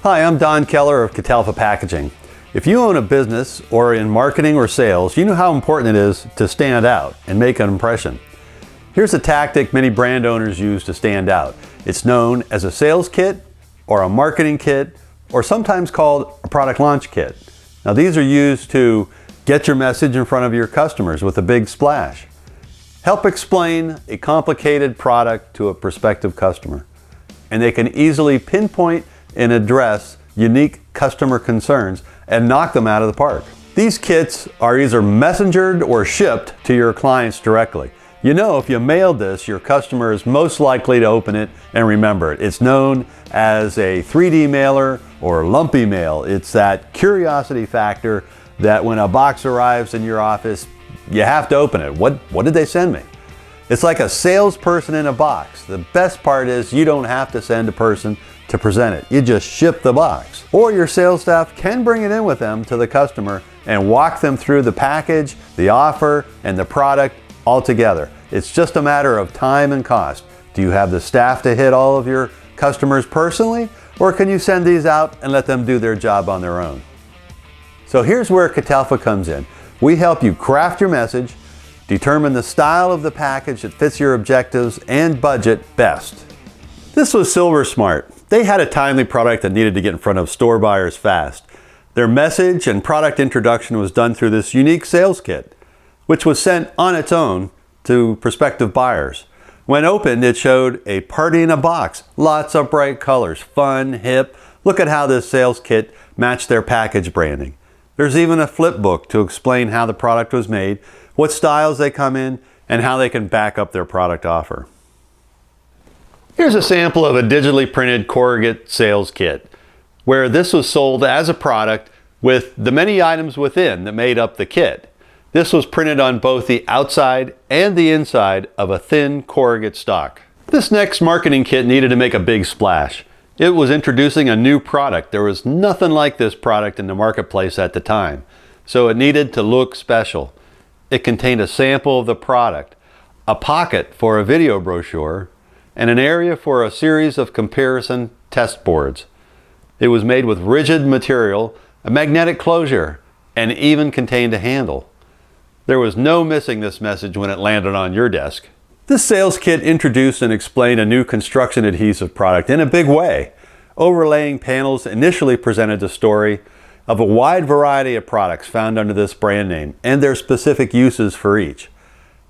Hi, I'm Don Keller of Catalpha Packaging. If you own a business or in marketing or sales, you know how important it is to stand out and make an impression. Here's a tactic many brand owners use to stand out. It's known as a sales kit or a marketing kit or sometimes called a product launch kit. Now these are used to get your message in front of your customers with a big splash. Help explain a complicated product to a prospective customer, and they can easily pinpoint and address unique customer concerns and knock them out of the park. These kits are either messengered or shipped to your clients directly. You know, if you mailed this, your customer is most likely to open it and remember it. It's known as a 3D mailer or lumpy mail. It's that curiosity factor that when a box arrives in your office, you have to open it. What did they send me? It's like a salesperson in a box. The best part is you don't have to send a person to present it. You just ship the box. Or your sales staff can bring it in with them to the customer and walk them through the package, the offer, and the product all together. It's just a matter of time and cost. Do you have the staff to hit all of your customers personally? Or can you send these out and let them do their job on their own? So here's where Catalpha comes in. We help you craft your message, determine the style of the package that fits your objectives and budget best. This was SilverSmart. They had a timely product that needed to get in front of store buyers fast. Their message and product introduction was done through this unique sales kit, which was sent on its own to prospective buyers. When opened, it showed a party in a box, lots of bright colors, fun, hip. Look at how this sales kit matched their package branding. There's even a flip book to explain how the product was made, what styles they come in, and how they can back up their product offer. Here's a sample of a digitally printed corrugate sales kit, where this was sold as a product with the many items within that made up the kit. This was printed on both the outside and the inside of a thin corrugate stock. This next marketing kit needed to make a big splash. It was introducing a new product. There was nothing like this product in the marketplace at the time, so it needed to look special. It contained a sample of the product, a pocket for a video brochure, and an area for a series of comparison test boards. It was made with rigid material, a magnetic closure, and even contained a handle. There was no missing this message when it landed on your desk. This sales kit introduced and explained a new construction adhesive product in a big way. Overlaying panels initially presented the story of a wide variety of products found under this brand name and their specific uses for each.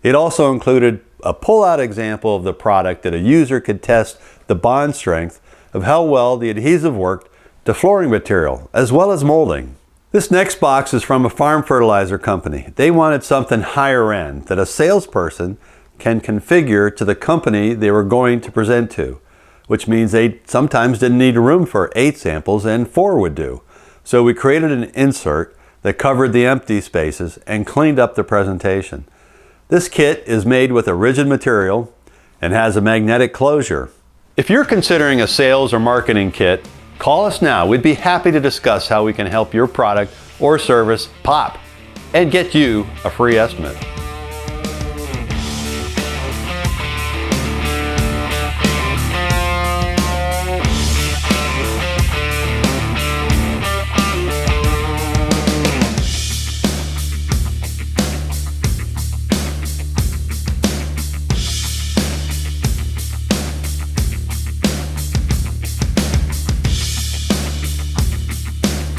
It also included a pull-out example of the product that a user could test the bond strength of how well the adhesive worked to flooring material, as well as molding. This next box is from a farm fertilizer company. They wanted something higher end that a salesperson can configure to the company they were going to present to, which means they sometimes didn't need room for 8 samples and 4 would do. So we created an insert that covered the empty spaces and cleaned up the presentation. This kit is made with a rigid material and has a magnetic closure. If you're considering a sales or marketing kit, call us now. We'd be happy to discuss how we can help your product or service pop and get you a free estimate.